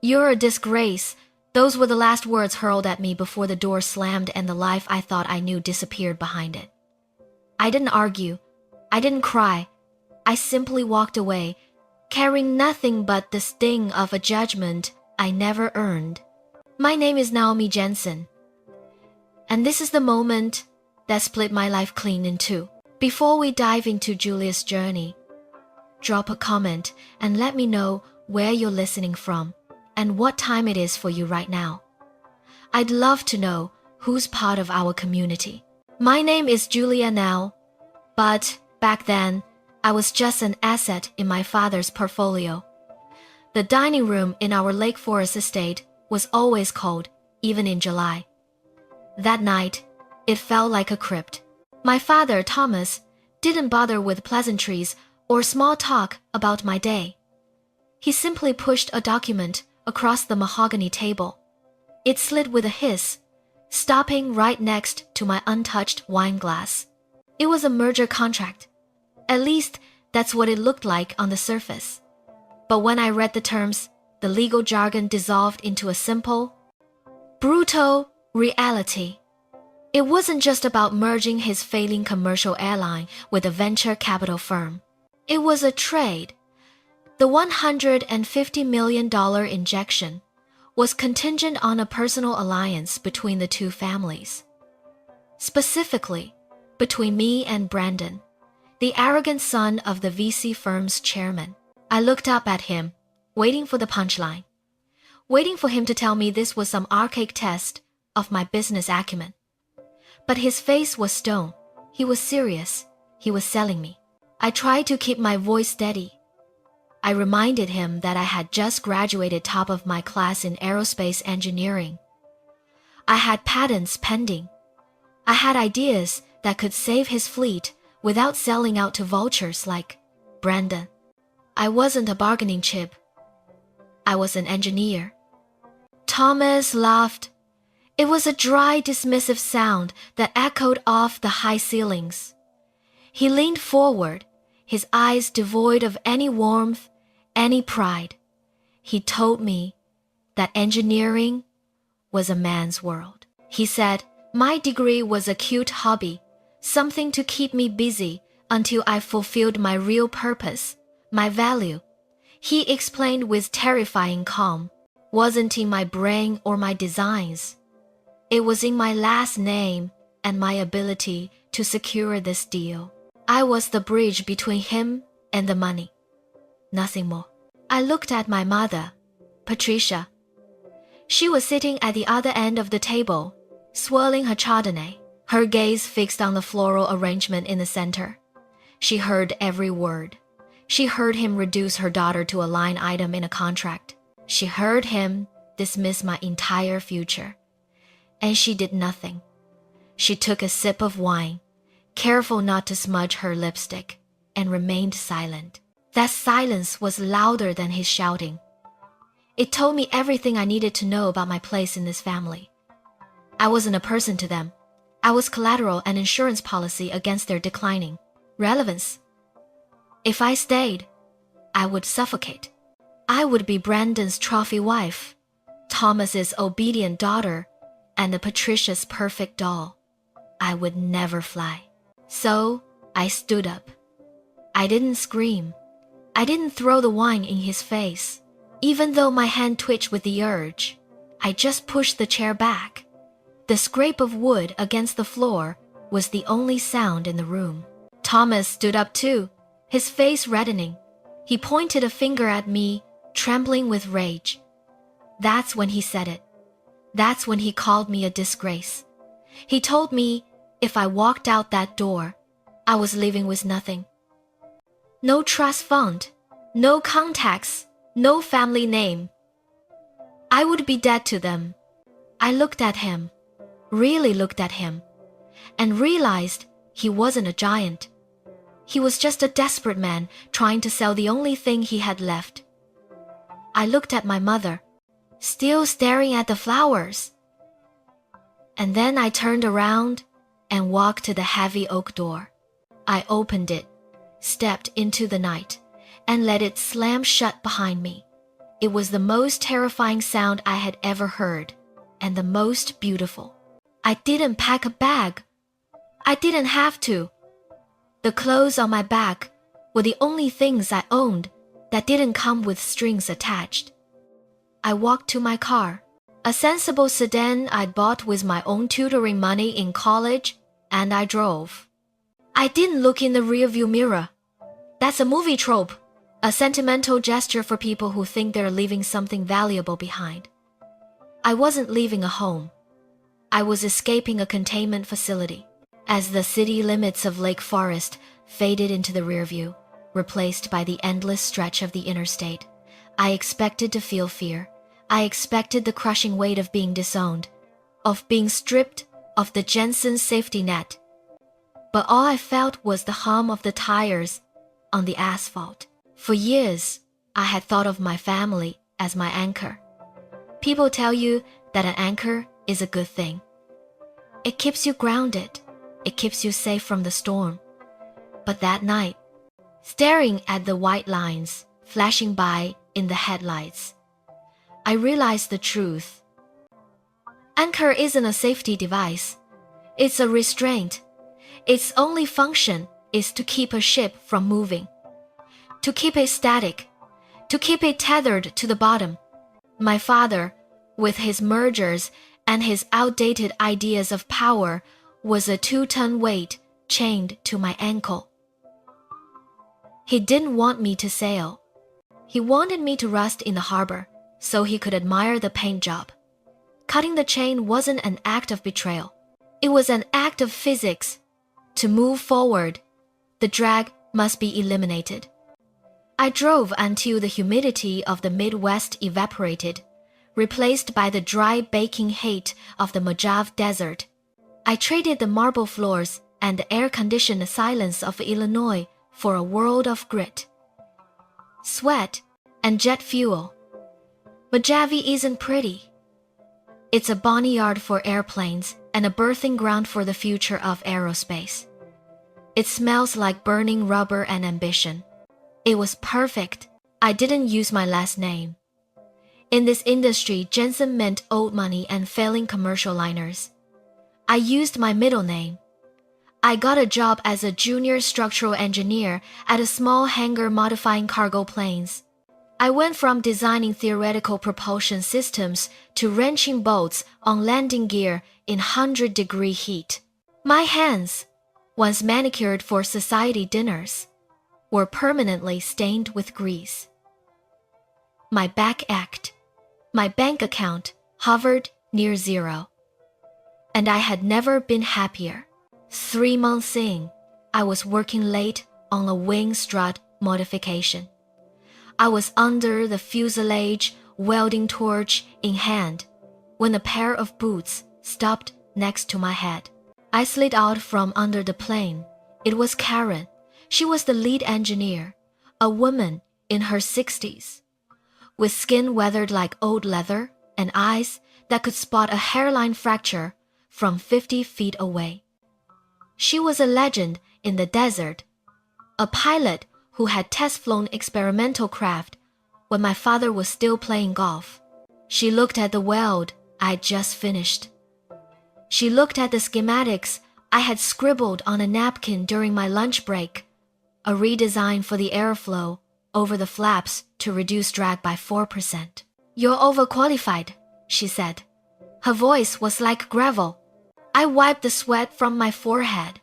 "You're a disgrace." Those were the last words hurled at me before the door slammed and the life I thought I knew disappeared behind it. I didn't argue. I didn't cry. I simply walked away, carrying nothing but the sting of a judgment I never earned. My name is Naomi Jensen, and this is the moment that split my life clean in two. Before we dive into Julia's journey, drop a comment and let me know where you're listening from and what time it is for you right now. I'd love to know who's part of our community. My name is Julia now, but back then, I was just an asset in my father's portfolio. The dining room in our Lake Forest estate was always cold, even in July. That night, it felt like a crypt. My father, Thomas, didn't bother with pleasantries or small talk about my day. He simply pushed a document across the mahogany table. It slid with a hiss, stopping right next to my untouched wine glass. It was a merger contract. At least, that's what it looked like on the surface. But when I read the terms, the legal jargon dissolved into a simple, brutal reality. It wasn't just about merging his failing commercial airline with a venture capital firm. It was a trade. The $150 million injection was contingent on a personal alliance between the two families. Specifically, between me and Brandon, the arrogant son of the VC firm's chairman. I looked up at him, waiting for the punchline, waiting for him to tell me this was some archaic test of my business acumen. But his face was stone. He was serious. He was selling me. I tried to keep my voice steady. I reminded him that I had just graduated top of my class in aerospace engineering. I had patents pending. I had ideas that could save his fleet without selling out to vultures like Brandon. I wasn't a bargaining chip. I was an engineer. Thomas laughed. It was a dry, dismissive sound that echoed off the high ceilings. He leaned forward, his eyes devoid of any warmth, any pride. He told me that engineering was a man's world. He said my degree was a cute hobby, something to keep me busy until I fulfilled my real purpose, my value. He explained with terrifying calm. Wasn't in my brain or my designs. It was in my last name and my ability to secure this deal. I was the bridge between him and the money. Nothing more. I looked at my mother, Patricia. She was sitting at the other end of the table, swirling her Chardonnay, her gaze fixed on the floral arrangement in the center. She heard every word. She heard him reduce her daughter to a line item in a contract. She heard him dismiss my entire future. And she did nothing. She took a sip of wine, careful not to smudge her lipstick, and remained silent. That silence was louder than his shouting. It told me everything I needed to know about my place in this family. I wasn't a person to them. I was collateral and insurance policy against their declining relevance. If I stayed, I would suffocate. I would be Brandon's trophy wife, Thomas's obedient daughter, and Patricia's perfect doll. I would never fly. So I stood up. I didn't scream. I didn't throw the wine in his face. Even though my hand twitched with the urge, I just pushed the chair back. The scrape of wood against the floor was the only sound in the room. Thomas stood up too, his face reddening. He pointed a finger at me, trembling with rage. That's when he said it. That's when he called me a disgrace. He told me if I walked out that door, I was leaving with nothing. No trust fund, no contacts, no family name. I would be dead to them. I looked at him, really looked at him, and realized he wasn't a giant. He was just a desperate man trying to sell the only thing he had left. I looked at my mother, still staring at the flowers. And then I turned around and walked to the heavy oak door. I opened it, stepped into the night, and let it slam shut behind me. It was the most terrifying sound I had ever heard, and the most beautiful. I didn't pack a bag. I didn't have to. The clothes on my back were the only things I owned that didn't come with strings attached. I walked to my car, a sensible sedan I'd bought with my own tutoring money in college, and I drove. I didn't look in the rearview mirror. That's a movie trope, a sentimental gesture for people who think they're leaving something valuable behind. I wasn't leaving a home. I was escaping a containment facility. As the city limits of Lake Forest faded into the rearview, replaced by the endless stretch of the interstate, I expected to feel fear. I expected the crushing weight of being disowned, of being stripped of the Jensen safety net. But all I felt was the hum of the tires on the asphalt. For years, I had thought of my family as my anchor. People tell you that an anchor is a good thing. It keeps you grounded. It keeps you safe from the storm. But that night, staring at the white lines flashing by in the headlights, I realized the truth. Anchor isn't a safety device. It's a restraint. Its only function is to keep a ship from moving, to keep it static, to keep it tethered to the bottom. My father, with his mergers and his outdated ideas of power, was a 2-ton weight chained to my ankle. He didn't want me to sail. He wanted me to rest in the harbor so he could admire the paint job. Cutting the chain wasn't an act of betrayal. It was an act of physics. To move forward, the drag must be eliminated. I drove until the humidity of the Midwest evaporated, replaced by the dry baking heat of the Mojave Desert. I traded the marble floors and the air-conditioned silence of Illinois for a world of grit, sweat, and jet fuel. Mojave isn't pretty. It's a boneyard for airplanes and a birthing ground for the future of aerospace. It smells like burning rubber and ambition. It was perfect. I didn't use my last name. In this industry, Jensen meant old money and failing commercial liners. I used my middle name. I got a job as a junior structural engineer at a small hangar modifying cargo planes. I went from designing theoretical propulsion systems to wrenching bolts on landing gear in 100-degree heat. My hands, once manicured for society dinners, were permanently stained with grease. My back ached. My bank account hovered near zero. And I had never been happier. 3 months in, I was working late on a wing strut modification. I was under the fuselage, welding torch in hand, when a pair of boots stopped next to my head. I slid out from under the plane. It was Karen. She was the lead engineer, a woman in her 60s, with skin weathered like old leather and eyes that could spot a hairline fracture from 50 feet away. She was a legend in the desert, a pilot who had test-flown experimental craft when my father was still playing golf. She looked at the weld I'd just finished. She looked at the schematics I had scribbled on a napkin during my lunch break, a redesign for the airflow over the flaps to reduce drag by 4%. "You're overqualified," she said. Her voice was like gravel. I wiped the sweat from my forehead.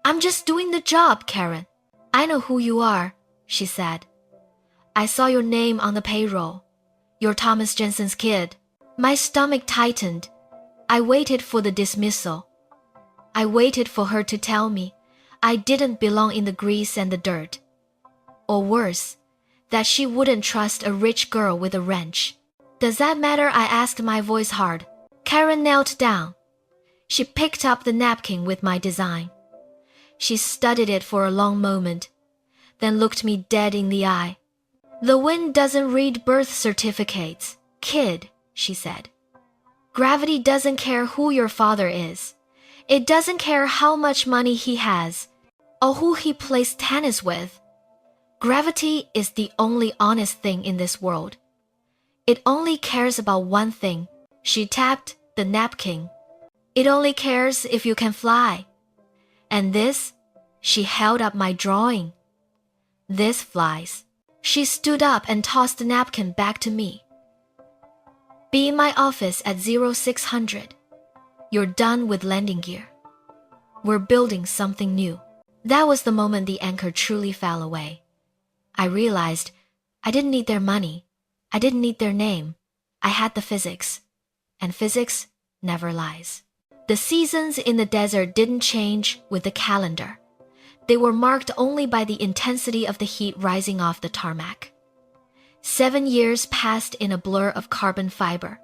"I'm just doing the job, Karen." "I know who you are," she said. "I saw your name on the payroll. You're Thomas Jensen's kid." My stomach tightened. I waited for the dismissal. I waited for her to tell me I didn't belong in the grease and the dirt. Or worse, that she wouldn't trust a rich girl with a wrench. "Does that matter?" I asked, my voice hard. Karen knelt down. She picked up the napkin with my design. She studied it for a long moment, then looked me dead in the eye. "The wind doesn't read birth certificates, kid," she said. "Gravity doesn't care who your father is. It doesn't care how much money he has, or who he plays tennis with. Gravity is the only honest thing in this world. It only cares about one thing. She tapped the napkin. It only cares if you can fly. And this, she held up my drawing. This flies. She stood up and tossed the napkin back to me. Be in my office at 0600. You're done with landing gear. We're building something new. That was the moment the anchor truly fell away. I realized I didn't need their money. I didn't need their name. I had the physics. And physics never lies. The seasons in the desert didn't change with the calendar. They were marked only by the intensity of the heat rising off the tarmac. 7 years passed in a blur of carbon fiber,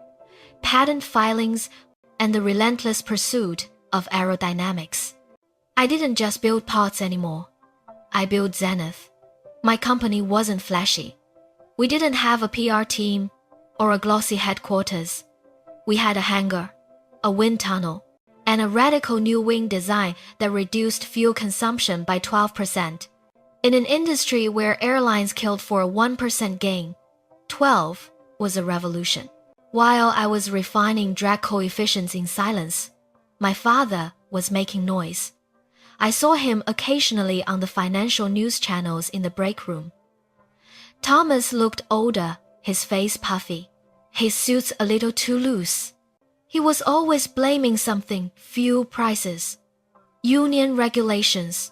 patent filings, and the relentless pursuit of aerodynamics. I didn't just build pods anymore. I built Zenith. My company wasn't flashy. We didn't have a PR team or a glossy headquarters. We had a hangar, a wind tunnel, and a radical new wing design that reduced fuel consumption by 12%. In an industry where airlines killed for a 1% gain, 12 was a revolution. While I was refining drag coefficients in silence, my father was making noise. I saw him occasionally on the financial news channels in the break room. Thomas looked older, his face puffy, his suits a little too loose. He was always blaming something: fuel prices, union regulations,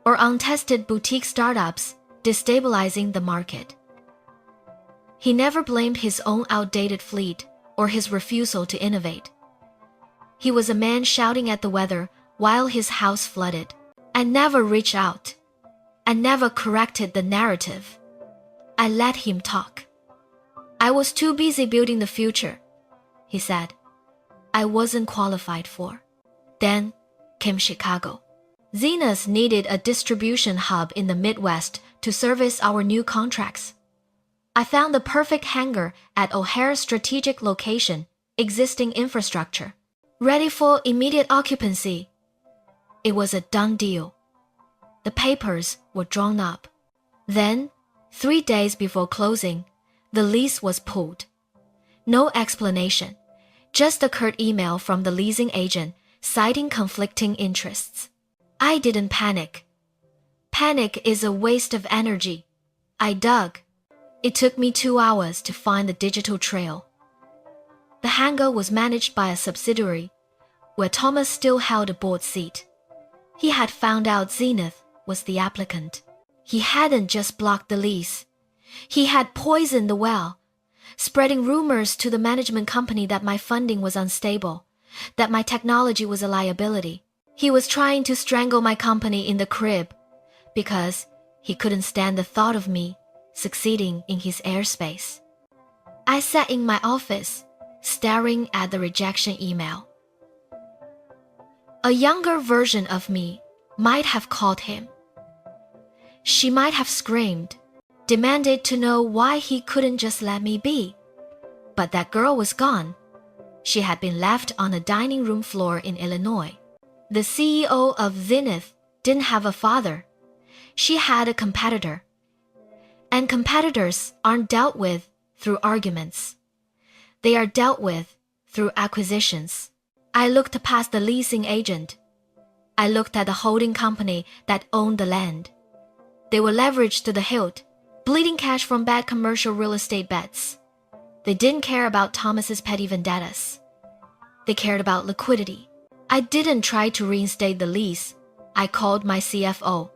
or untested boutique startups destabilizing the market. He never blamed his own outdated fleet or his refusal to innovate. He was a man shouting at the weather while his house flooded. I never reached out. I never corrected the narrative. I let him talk. I was too busy building the future, he said. I wasn't qualified for. Then came Chicago. Zenith needed a distribution hub in the Midwest to service our new contracts. I found the perfect hangar at O'Hare's strategic location, existing infrastructure, ready for immediate occupancy. It was a done deal. The papers were drawn up. Then, 3 days before closing, the lease was pulled. No explanation, just a curt email from the leasing agent citing conflicting interests. I didn't panic. Panic is a waste of energy. I dug. It took me 2 hours to find the digital trail. The hangar was managed by a subsidiary, where Thomas still held a board seat. He had found out Zenith was the applicant. He hadn't just blocked the lease. He had poisoned the well, spreading rumors to the management company that my funding was unstable, that my technology was a liability. He was trying to strangle my company in the crib because he couldn't stand the thought of me succeeding in his airspace. I sat in my office, staring at the rejection email. A younger version of me might have called him. She might have screamed, demanded to know why he couldn't just let me be. But that girl was gone. She had been left on a dining room floor in Illinois. The CEO of Zenith didn't have a father. She had a competitor. And competitors aren't dealt with through arguments. They are dealt with through acquisitions. I looked past the leasing agent. I looked at the holding company that owned the land. They were leveraged to the hilt, bleeding cash from bad commercial real estate bets. They didn't care about Thomas's petty vendettas. They cared about liquidity. I didn't try to reinstate the lease. I called my CFO.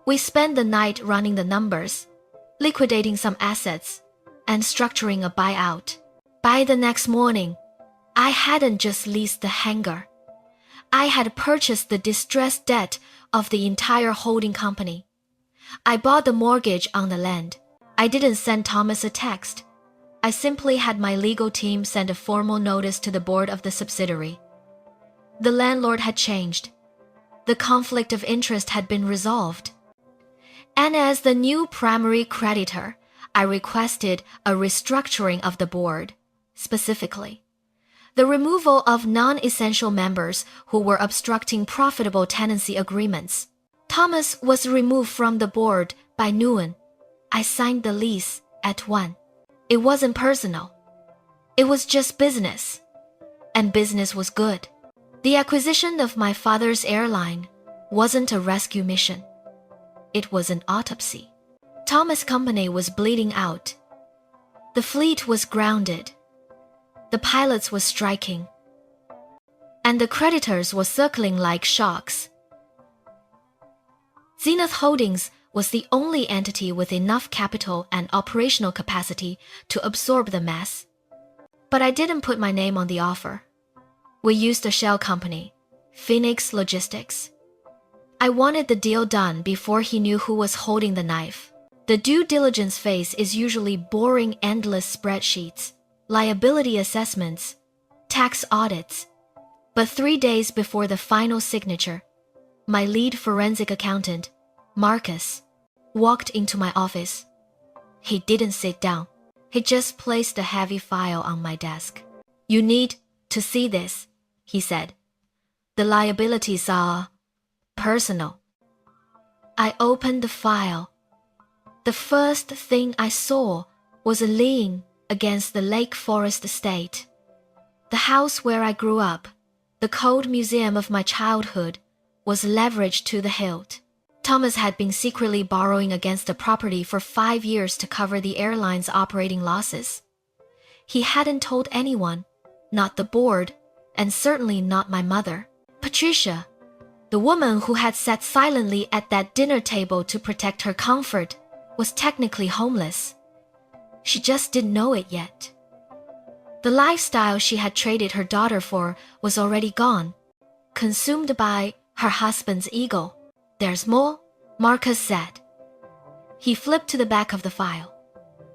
We spent the night running the numbers, liquidating some assets, and structuring a buyout. By the next morning, I hadn't just leased the hangar. I had purchased the distressed debt of the entire holding company. I bought the mortgage on the land. I didn't send Thomas a text. I simply had my legal team send a formal notice to the board of the subsidiary. The landlord had changed. The conflict of interest had been resolved. And as the new primary creditor, I requested a restructuring of the board, specifically the removal of non-essential members who were obstructing profitable tenancy agreements. Thomas was removed from the board by noon. I signed the lease at 1. It wasn't personal. It was just business. And business was good. The acquisition of my father's airline wasn't a rescue mission. It was an autopsy. Thomas' company was bleeding out. The fleet was grounded. The pilots were striking. And the creditors were circling like sharks. Zenith Holdings was the only entity with enough capital and operational capacity to absorb the mess. But I didn't put my name on the offer. We used a shell company, Phoenix Logistics. I wanted the deal done before he knew who was holding the knife. The due diligence phase is usually boring, endless spreadsheets, liability assessments, tax audits. But 3 days before the final signature, my lead forensic accountant, Marcus, walked into my office. He didn't sit down. He just placed a heavy file on my desk. "You need to see this," he said. "The liabilities are personal." I opened the file. The first thing I saw was a lien against the Lake Forest estate. The house where I grew up, the cold museum of my childhood, was leveraged to the hilt. Thomas had been secretly borrowing against the property for 5 years to cover the airline's operating losses. He hadn't told anyone, not the board, and certainly not my mother. Patricia, the woman who had sat silently at that dinner table to protect her comfort, was technically homeless. She just didn't know it yet. The lifestyle she had traded her daughter for was already gone, consumed by her husband's ego. "There's more," Marcus said. He flipped to the back of the file.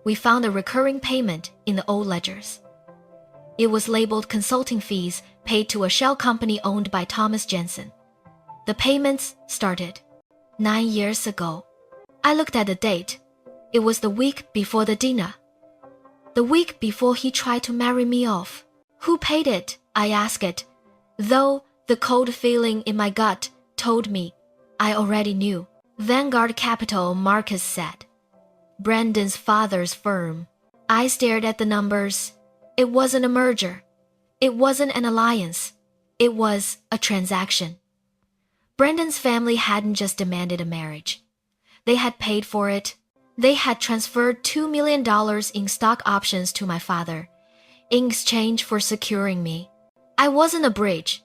We found a recurring payment in the old ledgers. It was labeled consulting fees paid to a shell company owned by Thomas Jensen. The payments started 9 years ago. I looked at the date. It was the week before the dinner. The week before he tried to marry me off. "Who paid it?" I asked it, though the cold feeling in my gut told me I already knew. "Vanguard Capital," Marcus said. "Brandon's father's firm." I stared at the numbers. It wasn't a merger. It wasn't an alliance. It was a transaction. Brandon's family hadn't just demanded a marriage. They had paid for it. They had transferred $2 million in stock options to my father, in exchange for securing me. I wasn't a bridge.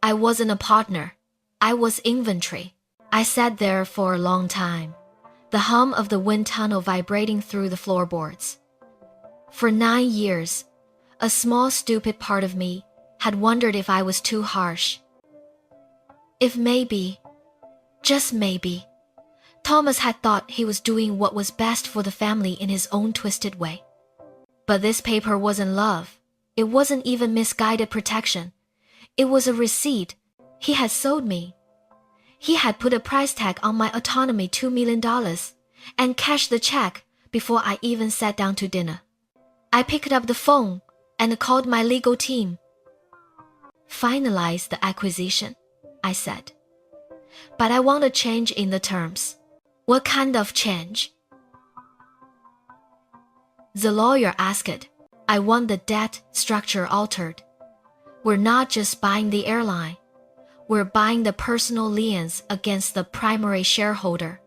I wasn't a partner. I was inventory. I sat there for a long time, the hum of the wind tunnel vibrating through the floorboards. For 9 years, a small stupid part of me had wondered if I was too harsh. If maybe, just maybe, Thomas had thought he was doing what was best for the family in his own twisted way. But this paper wasn't love. It wasn't even misguided protection. It was a receipt. He had sold me. He had put a price tag on my autonomy, $2 million, and cashed the check before I even sat down to dinner. I picked up the phone and called my legal team. "Finalize the acquisition," I said. "But I want a change in the terms." "What kind of change?" The lawyer asked. "I want the debt structure altered. We're not just buying the airline. We're buying the personal liens against the primary shareholder.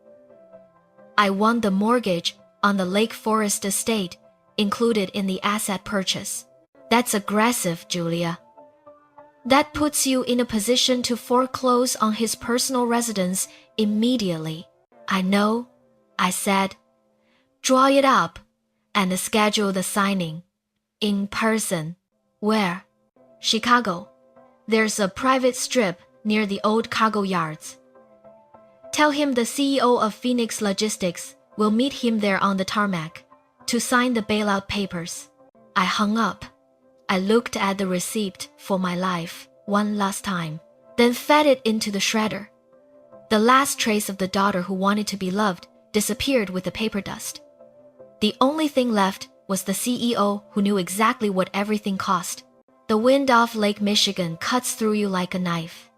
I want the mortgage on the Lake Forest estate included in the asset purchase." "That's aggressive, Julia. That puts you in a position to foreclose on his personal residence immediately." "I know," I said. "Draw it up and schedule the signing. In person." "Where?" "Chicago. There's a private strip near the old cargo yards. Tell him the CEO of Phoenix Logistics will meet him there on the tarmac to sign the bailout papers." I hung up. I looked at the receipt for my life one last time, then fed it into the shredder. The last trace of the daughter who wanted to be loved disappeared with the paper dust. The only thing left was the CEO who knew exactly what everything cost. The wind off Lake Michigan cuts through you like a knife.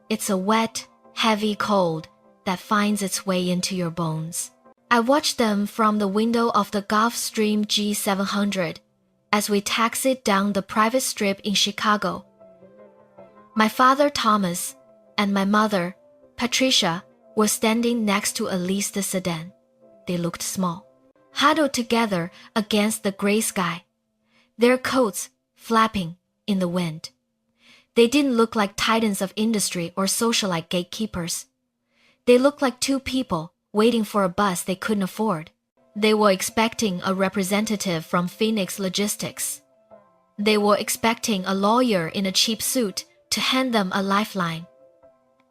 It's a wet, heavy cold that finds its way into your bones. I watched them from the window of the Gulfstream G700 as we taxied down the private strip in Chicago. My father, Thomas, and my mother, Patricia, were standing next to Elise the sedan. They looked small, huddled together against the gray sky, their coats flapping in the wind. They didn't look like titans of industry or socialite gatekeepers. They looked like two people waiting for a bus they couldn't afford. They were expecting a representative from Phoenix Logistics. They were expecting a lawyer in a cheap suit to hand them a lifeline.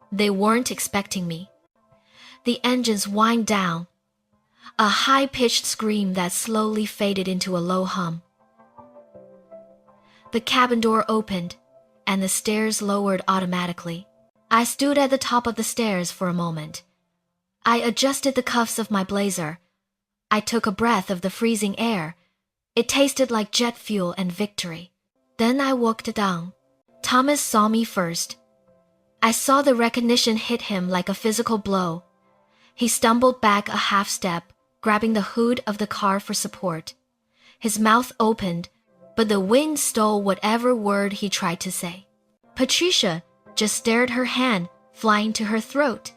They weren't expecting me. The engines whined down, a high-pitched scream that slowly faded into a low hum. The cabin door opened, and the stairs lowered automatically. I stood at the top of the stairs for a moment. I adjusted the cuffs of my blazer. I took a breath of the freezing air. It tasted like jet fuel and victory. Then I walked down. Thomas saw me first. I saw the recognition hit him like a physical blow. He stumbled back a half step, grabbing the hood of the car for support. His mouth opened, but the wind stole whatever word he tried to say. Patricia just stared, her hand flying to her throat,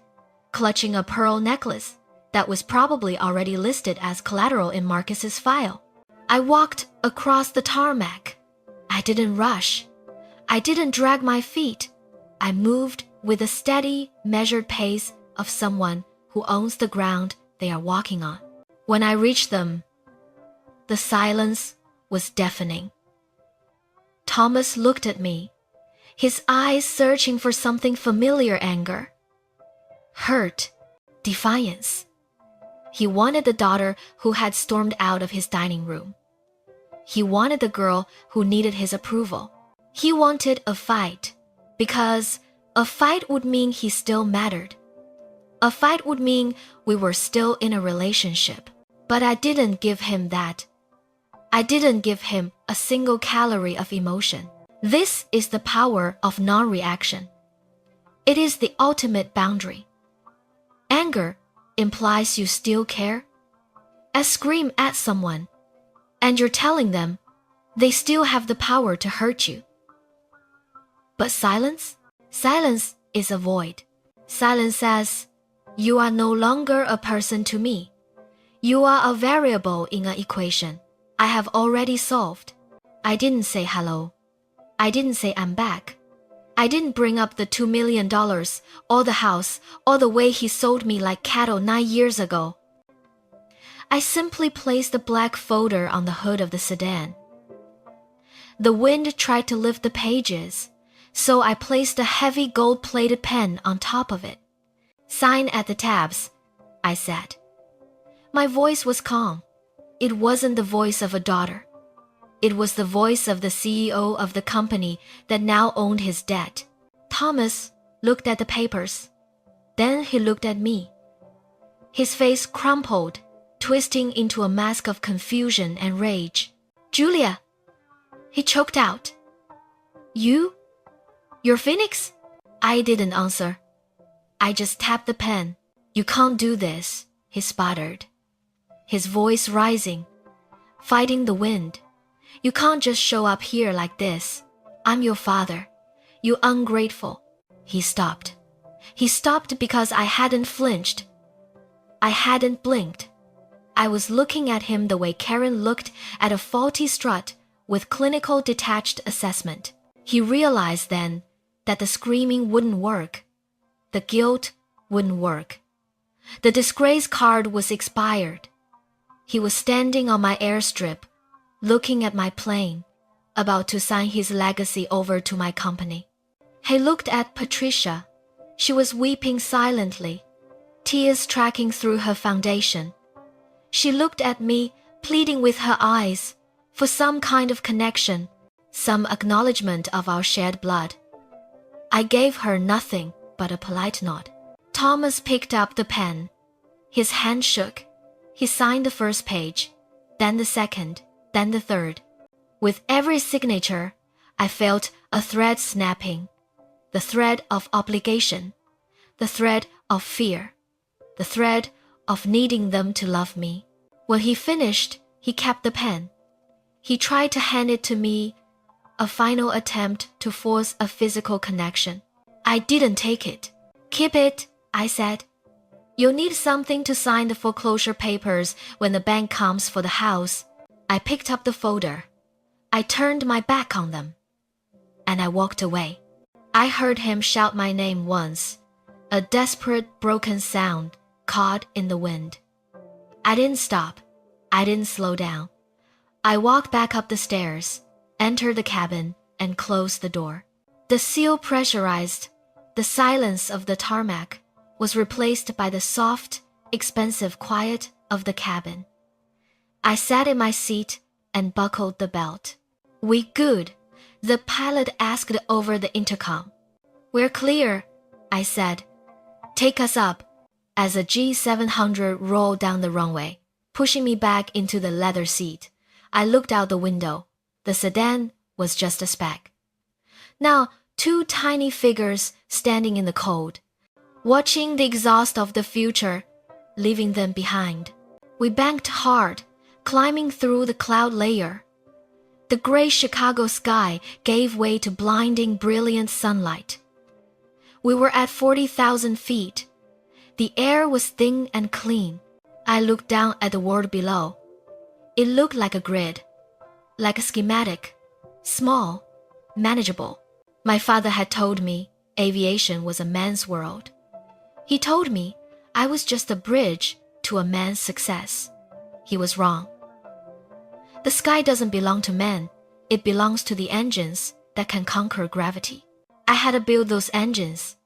clutching a pearl necklace that was probably already listed as collateral in Marcus's file. I walked across the tarmac. I didn't rush. I didn't drag my feet. I moved with the steady, measured pace of someone who owns the ground they are walking on. When I reached them, the silence was deafening. Thomas looked at me, his eyes searching for something familiar: anger, hurt, defiance. He wanted the daughter who had stormed out of his dining room. He wanted the girl who needed his approval. He wanted a fight, because a fight would mean he still mattered. A fight would mean we were still in a relationship. But I didn't give him that. I didn't give him a single calorie of emotion. This is the power of non-reaction. It is the ultimate boundary. Anger implies you still care. I scream at someone, and you're telling them they still have the power to hurt you. But silence? Silence is a void. Silence says, you are no longer a person to me. You are a variable in an equation I have already solved. I didn't say hello. I didn't say I'm back. I didn't bring up the $2 million, or the house, or the way he sold me like cattle 9 years ago. I simply placed the black folder on the hood of the sedan. The wind tried to lift the pages, so I placed a heavy gold-plated pen on top of it. Sign at the tabs, I said. My voice was calm. It wasn't the voice of a daughter. It was the voice of the CEO of the company that now owned his debt. Thomas looked at the papers. Then he looked at me. His face crumpled, twisting into a mask of confusion and rage. Julia, he choked out. You're Phoenix? I didn't answer. I just tapped the pen. You can't do this, he sputtered, his voice rising, fighting the wind. You can't just show up here like this. I'm your father. You ungrateful. He stopped. He stopped because I hadn't flinched. I hadn't blinked. I was looking at him the way Karen looked at a faulty strut with clinical detached assessment. He realized then that the screaming wouldn't work. The guilt wouldn't work. The disgrace card was expired. He was standing on my airstrip, looking at my plane, about to sign his legacy over to my company. He looked at Patricia. She was weeping silently, tears tracking through her foundation. She looked at me, pleading with her eyes for some kind of connection, some acknowledgement of our shared blood. I gave her nothing but a polite nod. Thomas picked up the pen. His hand shook. He signed the first page, then the second, then the third. With every signature, I felt a thread snapping, the thread of obligation, the thread of fear, the thread of needing them to love me. When he finished, he kept the pen. He tried to hand it to me, a final attempt to force a physical connection. I didn't take it. "Keep it," I said. "You'll need something to sign the foreclosure papers when the bank comes for the house." I picked up the folder. I turned my back on them, and I walked away. I heard him shout my name once, a desperate, broken sound caught in the wind. I didn't stop. I didn't slow down. I walked back up the stairs, entered the cabin, and closed the door. The seal pressurized. The silence of the tarmac was replaced by the soft, expensive quiet of the cabin. I sat in my seat and buckled the belt. "We good," the pilot asked over the intercom. "We're clear," I said. "Take us up," as a G700 rolled down the runway, pushing me back into the leather seat. I looked out the window. The sedan was just a speck. Now, 2 tiny figures standing in the cold, watching the exhaust of the future, leaving them behind. We banked hard, climbing through the cloud layer. The gray Chicago sky gave way to blinding, brilliant sunlight. We were at 40,000 feet. The air was thin and clean. I looked down at the world below. It looked like a grid, like a schematic, small, manageable. My father had told me aviation was a man's world. He told me I was just a bridge to a man's success. He was wrong. The sky doesn't belong to men. It belongs to the engines that can conquer gravity. I had to build those engines.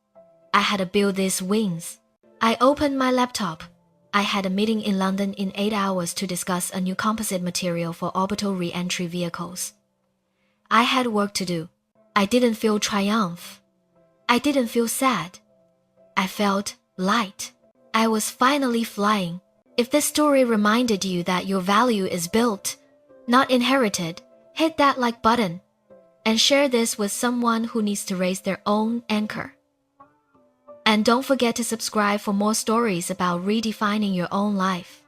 I had to build these wings. I opened my laptop. I had a meeting in London in 8 hours to discuss a new composite material for orbital re-entry vehicles. I had work to do. I didn't feel triumph. I didn't feel sad. I felt light. I was finally flying. If this story reminded you that your value is built, not inherited, hit that like button and share this with someone who needs to raise their own anchor. And don't forget to subscribe for more stories about redefining your own life.